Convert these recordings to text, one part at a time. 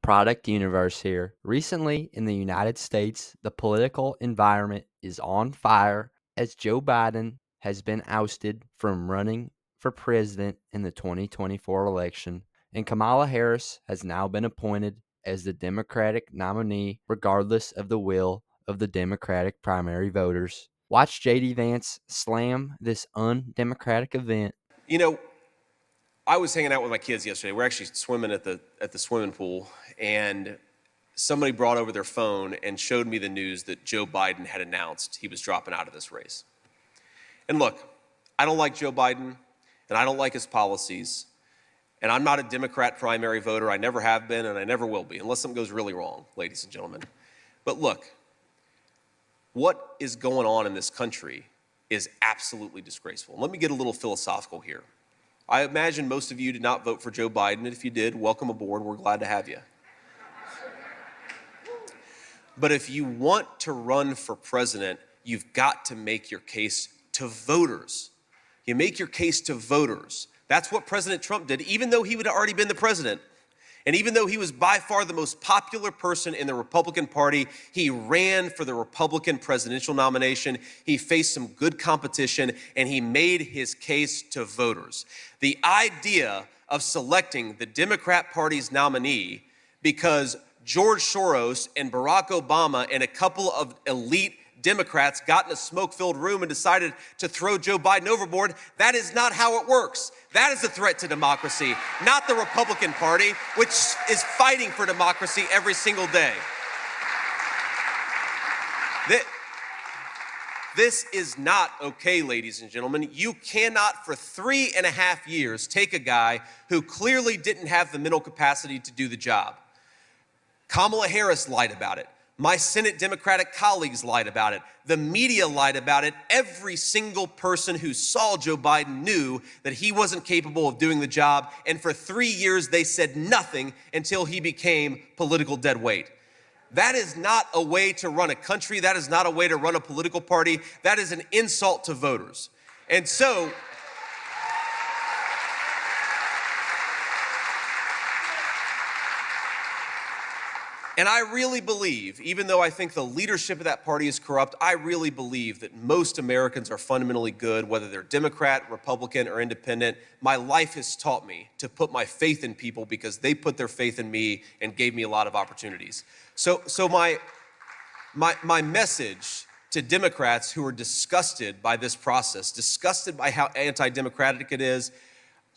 product universe here. Recently, in the United States, the political environment is on fire as Joe Biden has been ousted from running for president in the 2024 election, and Kamala Harris has now been appointed as the Democratic nominee, regardless of the will of the Democratic primary voters. Watch JD Vance slam this undemocratic event. You know, I was hanging out with my kids yesterday. We're actually swimming at the swimming pool, and somebody brought over their phone and showed me the news that Joe Biden had announced he was dropping out of this race. And look, I don't like Joe Biden, and I don't like his policies, and I'm not a Democrat primary voter. I never have been, and I never will be, unless something goes really wrong, ladies and gentlemen. But look, what is going on in this country is absolutely disgraceful. Let me get a little philosophical here. I imagine most of you did not vote for Joe Biden, and if you did, welcome aboard. We're glad to have you. But if you want to run for president, you've got to make your case to voters. You make your case to voters. That's what President Trump did, even though he had already been the president. And even though he was by far the most popular person in the Republican Party, he ran for the Republican presidential nomination. He faced some good competition, and he made his case to voters. The idea of selecting the Democrat Party's nominee because George Soros and Barack Obama and a couple of elite Democrats got in a smoke-filled room and decided to throw Joe Biden overboard, that is not how it works. That is a threat to democracy, not the Republican Party, which is fighting for democracy every single day. This is not okay, ladies and gentlemen. You cannot, for 3.5 years, take a guy who clearly didn't have the mental capacity to do the job. Kamala Harris lied about it. My Senate Democratic colleagues lied about it. The media lied about it. Every single person who saw Joe Biden knew that he wasn't capable of doing the job. And for 3 years, they said nothing until he became political dead weight. That is not a way to run a country. That is not a way to run a political party. That is an insult to voters. And so, and I really believe, even though I think the leadership of that party is corrupt, I really believe that most Americans are fundamentally good, whether they're Democrat, Republican, or independent. My life has taught me to put my faith in people because they put their faith in me and gave me a lot of opportunities. So my message to Democrats who are disgusted by this process, disgusted by how anti-democratic it is,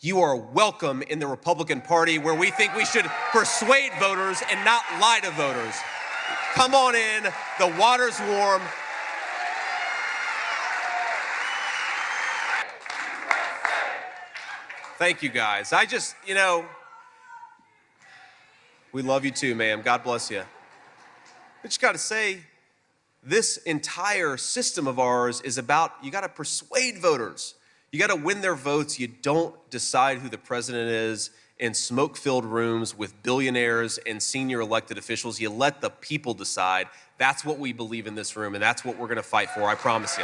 you are welcome in the Republican Party, where we think we should persuade voters and not lie to voters. Come on in, the water's warm. Thank you, guys. We love you too, ma'am. God bless you. But you got to say, this entire system of ours is about, you got to persuade voters. You got to win their votes. You don't decide who the president is in smoke-filled rooms with billionaires and senior elected officials. You let the people decide. That's what we believe in this room, and that's what we're going to fight for, I promise you.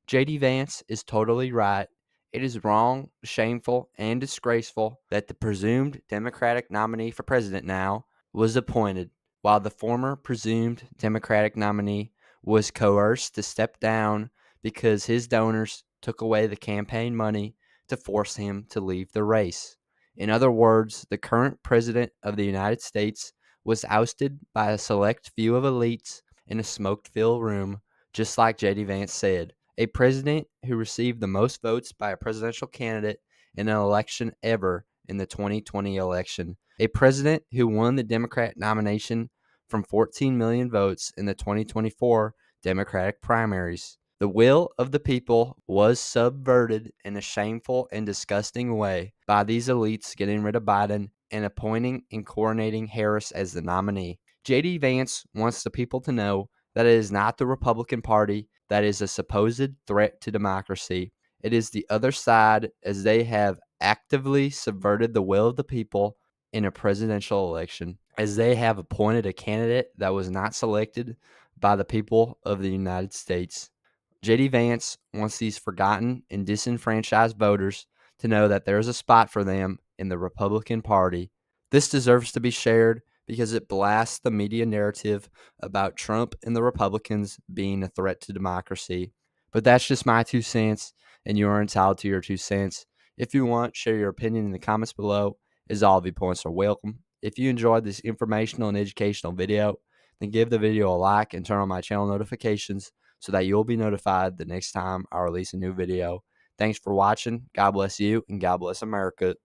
JD Vance is totally right. It is wrong, shameful, and disgraceful that the presumed Democratic nominee for president now was appointed, while the former presumed Democratic nominee was coerced to step down because his donors took away the campaign money to force him to leave the race. In other words, the current president of the United States was ousted by a select few of elites in a smoke-filled room, just like JD Vance said. A president who received the most votes by a presidential candidate in an election ever in the 2020 election. A president who won the Democrat nomination from 14 million votes in the 2024 Democratic primaries. The will of the people was subverted in a shameful and disgusting way by these elites getting rid of Biden and appointing and coronating Harris as the nominee. JD Vance wants the people to know that it is not the Republican Party that is a supposed threat to democracy. It is the other side, as they have actively subverted the will of the people in a presidential election, as they have appointed a candidate that was not selected by the people of the United States. JD Vance wants these forgotten and disenfranchised voters to know that there's a spot for them in the Republican Party. This deserves to be shared because it blasts the media narrative about Trump and the Republicans being a threat to democracy. But that's just my 2 cents, and you are entitled to your 2 cents. If you want, share your opinion in the comments below, as all viewpoints are welcome. If you enjoyed this informational and educational video, then give the video a like and turn on my channel notifications so that you'll be notified the next time I release a new video. Thanks for watching. God bless you, and God bless America.